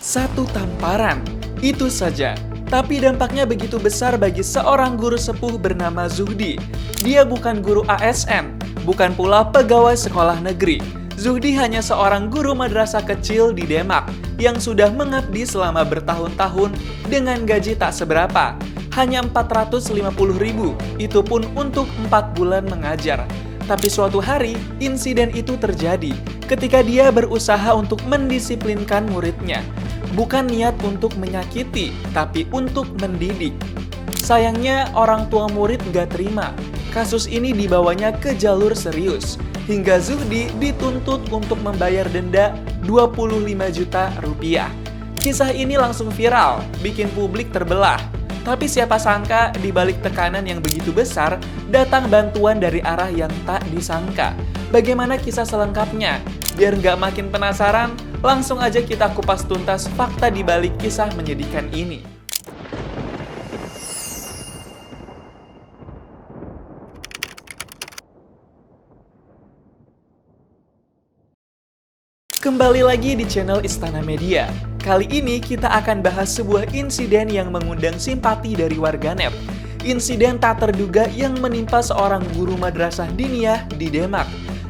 Satu tamparan, itu saja. Tapi dampaknya begitu besar bagi seorang guru sepuh bernama Zuhdi. Dia bukan guru ASN, bukan pula pegawai sekolah negeri. Zuhdi hanya seorang guru madrasah kecil di Demak yang sudah mengabdi selama bertahun-tahun dengan gaji tak seberapa. Hanya 450.000, itu pun untuk 4 bulan mengajar. Tapi suatu hari, insiden itu terjadi ketika dia berusaha untuk mendisiplinkan muridnya. Bukan niat untuk menyakiti, tapi untuk mendidik. Sayangnya, orang tua murid gak terima. Kasus ini dibawanya ke jalur serius, hingga Zuhdi dituntut untuk membayar denda 25 juta rupiah. Kisah ini langsung viral, bikin publik terbelah. Tapi siapa sangka di balik tekanan yang begitu besar, datang bantuan dari arah yang tak disangka. Bagaimana kisah selengkapnya? Biar nggak makin penasaran, langsung aja kita kupas tuntas fakta di balik kisah menyedihkan ini. Kembali lagi di channel Istana Media. Kali ini kita akan bahas sebuah insiden yang mengundang simpati dari warganet. Insiden tak terduga yang menimpa seorang guru madrasah diniyah di Demak.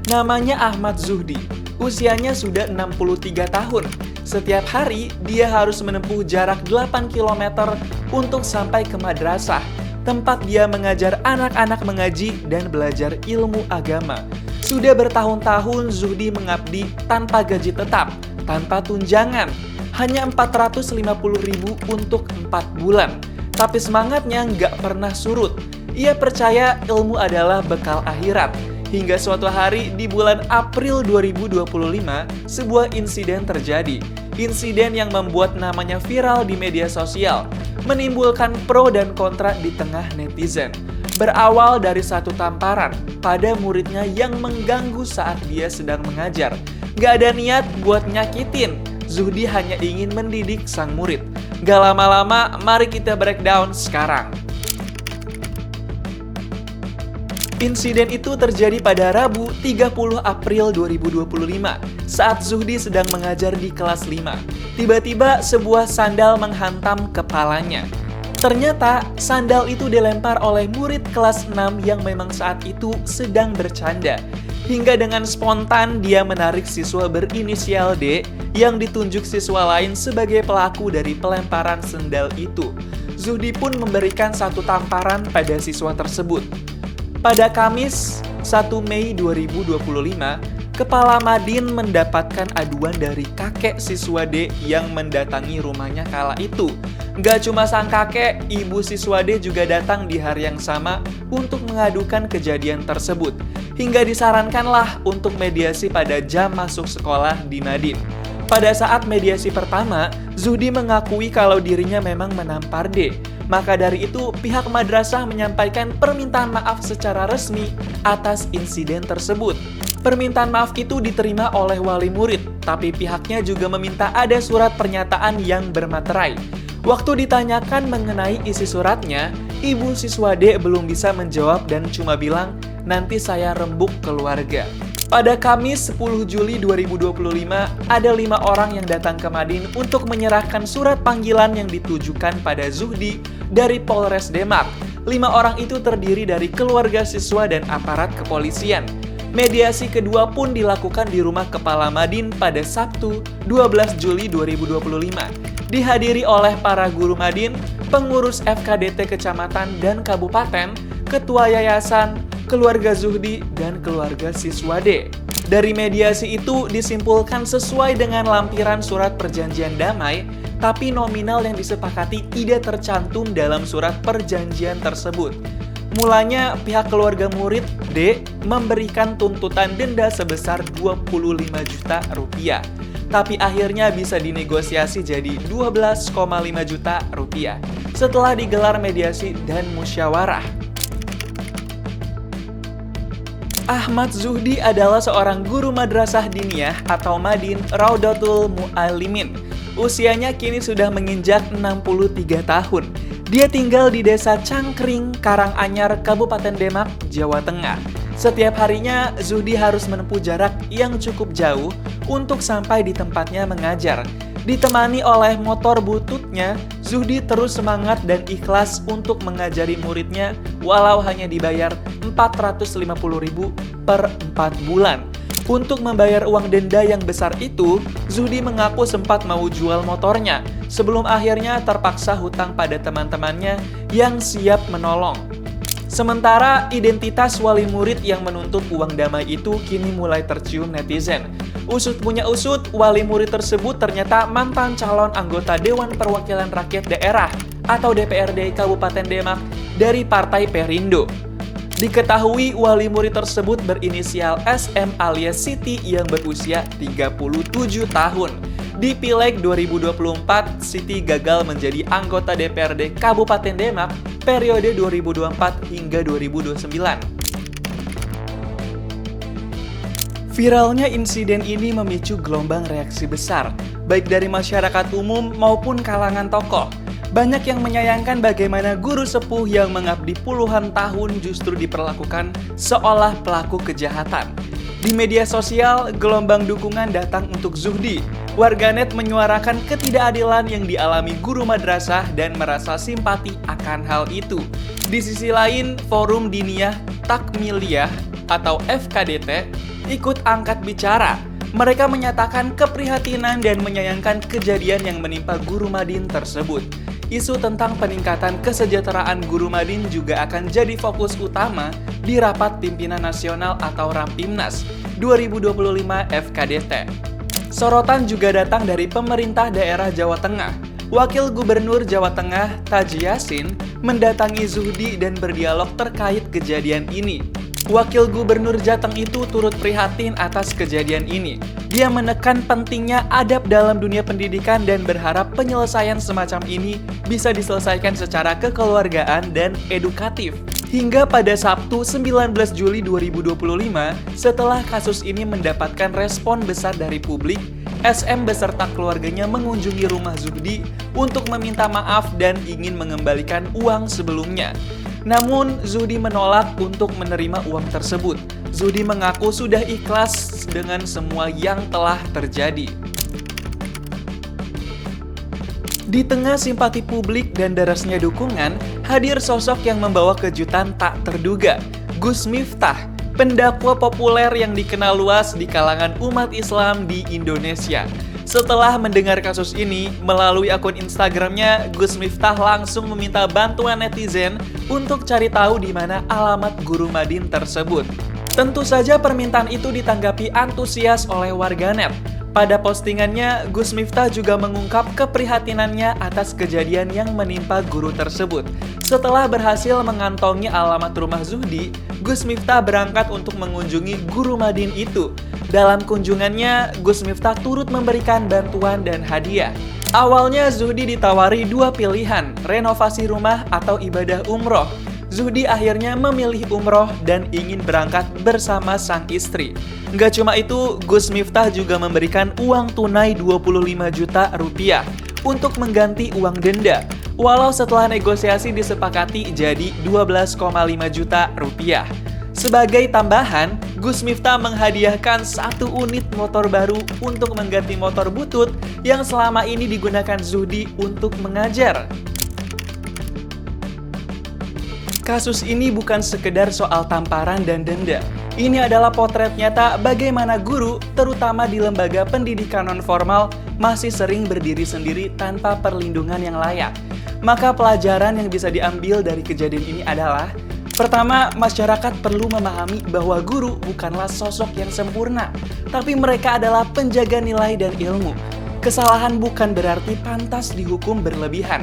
Namanya Ahmad Zuhdi. Usianya sudah 63 tahun. Setiap hari dia harus menempuh jarak 8 km untuk sampai ke madrasah, tempat dia mengajar anak-anak mengaji dan belajar ilmu agama. Sudah bertahun-tahun Zuhdi mengabdi tanpa gaji tetap, tanpa tunjangan. Hanya 450.000 untuk 4 bulan. Tapi semangatnya nggak pernah surut. Ia percaya ilmu adalah bekal akhirat. Hingga suatu hari di bulan April 2025, sebuah insiden terjadi. Insiden yang membuat namanya viral di media sosial, menimbulkan pro dan kontra di tengah netizen. Berawal dari satu tamparan pada muridnya yang mengganggu saat dia sedang mengajar. Gak ada niat buat nyakitin, Zuhdi hanya ingin mendidik sang murid. Gak lama-lama, mari kita breakdown sekarang. Insiden itu terjadi pada Rabu 30 April 2025 saat Zuhdi sedang mengajar di kelas 5. Tiba-tiba sebuah sandal menghantam kepalanya. Ternyata sandal itu dilempar oleh murid kelas 6 yang memang saat itu sedang bercanda. Hingga dengan spontan dia menarik siswa berinisial D yang ditunjuk siswa lain sebagai pelaku dari pelemparan sandal itu. Zuhdi pun memberikan satu tamparan pada siswa tersebut. Pada Kamis 1 Mei 2025, Kepala Madin mendapatkan aduan dari kakek siswa D yang mendatangi rumahnya kala itu. Gak cuma sang kakek, ibu siswa D juga datang di hari yang sama untuk mengadukan kejadian tersebut. Hingga disarankanlah untuk mediasi pada jam masuk sekolah di Madin. Pada saat mediasi pertama, Zuhdi mengakui kalau dirinya memang menampar D. Maka dari itu, pihak madrasah menyampaikan permintaan maaf secara resmi atas insiden tersebut. Permintaan maaf itu diterima oleh wali murid, tapi pihaknya juga meminta ada surat pernyataan yang bermaterai. Waktu ditanyakan mengenai isi suratnya, ibu siswa D belum bisa menjawab dan cuma bilang, nanti saya rembuk keluarga. Pada Kamis 10 Juli 2025, ada 5 orang yang datang ke Madin untuk menyerahkan surat panggilan yang ditujukan pada Zuhdi dari Polres Demak. 5 orang itu terdiri dari keluarga siswa dan aparat kepolisian. Mediasi kedua pun dilakukan di rumah Kepala Madin pada Sabtu 12 Juli 2025. Dihadiri oleh para guru Madin, pengurus FKDT Kecamatan dan Kabupaten, ketua yayasan, keluarga Zuhdi, dan keluarga siswa D. Dari mediasi itu disimpulkan sesuai dengan lampiran surat perjanjian damai, tapi nominal yang disepakati tidak tercantum dalam surat perjanjian tersebut. Mulanya pihak keluarga murid D memberikan tuntutan denda sebesar 25 juta rupiah. Tapi akhirnya bisa dinegosiasi jadi 12,5 juta rupiah setelah digelar mediasi dan musyawarah. Ahmad Zuhdi adalah seorang guru madrasah diniyah atau Madin Raudatul Mu'allimin. Usianya kini sudah menginjak 63 tahun. Dia tinggal di desa Cangkring, Karanganyar, Kabupaten Demak, Jawa Tengah. Setiap harinya, Zuhdi harus menempuh jarak yang cukup jauh untuk sampai di tempatnya mengajar. Ditemani oleh motor bututnya, Zuhdi terus semangat dan ikhlas untuk mengajari muridnya walau hanya dibayar 450.000 per 4 bulan. Untuk membayar uang denda yang besar itu, Zuhdi mengaku sempat mau jual motornya sebelum akhirnya terpaksa hutang pada teman-temannya yang siap menolong. Sementara identitas wali murid yang menuntut uang damai itu kini mulai tercium netizen. Usut punya usut, wali murid tersebut ternyata mantan calon anggota Dewan Perwakilan Rakyat Daerah atau DPRD Kabupaten Demak dari Partai Perindo. Diketahui wali murid tersebut berinisial SM alias Siti yang berusia 37 tahun. Di Pileg 2024, Siti gagal menjadi anggota DPRD Kabupaten Demak periode 2024 hingga 2029. Viralnya insiden ini memicu gelombang reaksi besar, baik dari masyarakat umum maupun kalangan tokoh. Banyak yang menyayangkan bagaimana guru sepuh yang mengabdi puluhan tahun justru diperlakukan seolah pelaku kejahatan. Di media sosial, gelombang dukungan datang untuk Zuhdi. Warganet menyuarakan ketidakadilan yang dialami guru madrasah dan merasa simpati akan hal itu. Di sisi lain, Forum Diniyah Takmiliyah atau FKDT ikut angkat bicara. Mereka menyatakan keprihatinan dan menyayangkan kejadian yang menimpa guru Madin tersebut. Isu tentang peningkatan kesejahteraan guru Madin juga akan jadi fokus utama di Rapat Pimpinan Nasional atau Rampimnas 2025 FKDT. Sorotan juga datang dari pemerintah daerah Jawa Tengah. Wakil Gubernur Jawa Tengah, Taji Yassin, mendatangi Zuhdi dan berdialog terkait kejadian ini. Wakil Gubernur Jateng itu turut prihatin atas kejadian ini. Dia menekan pentingnya adab dalam dunia pendidikan dan berharap penyelesaian semacam ini bisa diselesaikan secara kekeluargaan dan edukatif. Hingga pada Sabtu 19 Juli 2025, setelah kasus ini mendapatkan respon besar dari publik, SM beserta keluarganya mengunjungi rumah Zuhdi untuk meminta maaf dan ingin mengembalikan uang sebelumnya. Namun, Zuhdi menolak untuk menerima uang tersebut. Zuhdi mengaku sudah ikhlas dengan semua yang telah terjadi. Di tengah simpati publik dan derasnya dukungan, hadir sosok yang membawa kejutan tak terduga. Gus Miftah, pendakwa populer yang dikenal luas di kalangan umat Islam di Indonesia. Setelah mendengar kasus ini, melalui akun Instagramnya, Gus Miftah langsung meminta bantuan netizen untuk cari tahu di mana alamat guru Madin tersebut. Tentu saja permintaan itu ditanggapi antusias oleh warganet. Pada postingannya, Gus Miftah juga mengungkap keprihatinannya atas kejadian yang menimpa guru tersebut. Setelah berhasil mengantongi alamat rumah Zuhdi, Gus Miftah berangkat untuk mengunjungi guru Madin itu. Dalam kunjungannya, Gus Miftah turut memberikan bantuan dan hadiah. Awalnya Zuhdi ditawari dua pilihan, renovasi rumah atau ibadah umroh. Zuhdi akhirnya memilih umroh dan ingin berangkat bersama sang istri. Nggak cuma itu, Gus Miftah juga memberikan uang tunai 25 juta rupiah untuk mengganti uang denda. Walau setelah negosiasi disepakati jadi 12,5 juta rupiah. Sebagai tambahan, Gus Miftah menghadiahkan 1 unit motor baru untuk mengganti motor butut yang selama ini digunakan Zuhdi untuk mengajar. Kasus ini bukan sekedar soal tamparan dan denda. Ini adalah potret nyata bagaimana guru, terutama di lembaga pendidikan nonformal, masih sering berdiri sendiri tanpa perlindungan yang layak. Maka pelajaran yang bisa diambil dari kejadian ini adalah: pertama, masyarakat perlu memahami bahwa guru bukanlah sosok yang sempurna, tapi mereka adalah penjaga nilai dan ilmu. Kesalahan bukan berarti pantas dihukum berlebihan.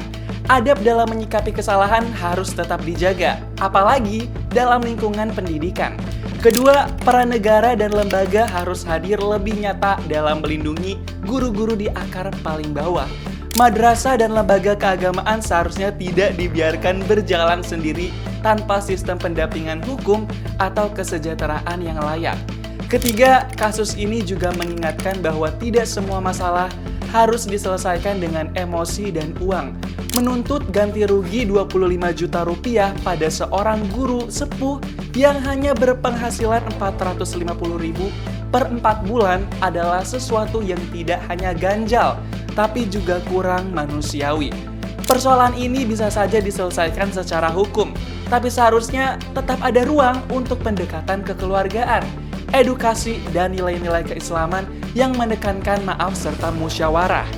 Adab dalam menyikapi kesalahan harus tetap dijaga, apalagi dalam lingkungan pendidikan. Kedua, peran negara dan lembaga harus hadir lebih nyata dalam melindungi guru-guru di akar paling bawah. Madrasah dan lembaga keagamaan seharusnya tidak dibiarkan berjalan sendiri tanpa sistem pendampingan hukum atau kesejahteraan yang layak. Ketiga, kasus ini juga mengingatkan bahwa tidak semua masalah harus diselesaikan dengan emosi dan uang. Menuntut ganti rugi 25 juta rupiah pada seorang guru sepuh yang hanya berpenghasilan 450.000 per 4 bulan adalah sesuatu yang tidak hanya ganjal, tapi juga kurang manusiawi. Persoalan ini bisa saja diselesaikan secara hukum, tapi seharusnya tetap ada ruang untuk pendekatan kekeluargaan, edukasi, dan nilai-nilai keislaman yang menekankan maaf serta musyawarah.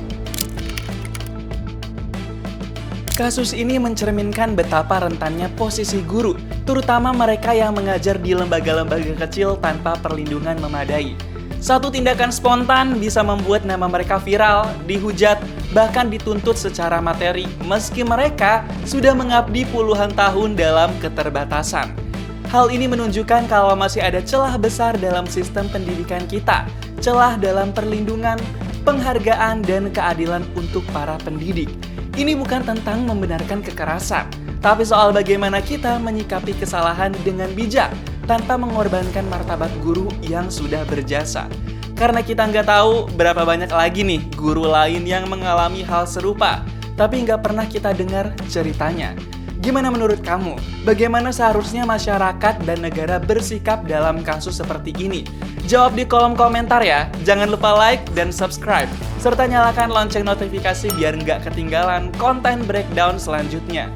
Kasus ini mencerminkan betapa rentannya posisi guru, terutama mereka yang mengajar di lembaga-lembaga kecil tanpa perlindungan memadai. Satu tindakan spontan bisa membuat nama mereka viral, dihujat, bahkan dituntut secara materi, meski mereka sudah mengabdi puluhan tahun dalam keterbatasan. Hal ini menunjukkan kalau masih ada celah besar dalam sistem pendidikan kita, celah dalam perlindungan, penghargaan, dan keadilan untuk para pendidik. Ini bukan tentang membenarkan kekerasan, tapi soal bagaimana kita menyikapi kesalahan dengan bijak tanpa mengorbankan martabat guru yang sudah berjasa. Karena kita nggak tahu berapa banyak lagi nih guru lain yang mengalami hal serupa, tapi nggak pernah kita dengar ceritanya. Gimana menurut kamu? Bagaimana seharusnya masyarakat dan negara bersikap dalam kasus seperti ini? Jawab di kolom komentar ya. Jangan lupa like dan subscribe, serta nyalakan lonceng notifikasi biar nggak ketinggalan konten breakdown selanjutnya.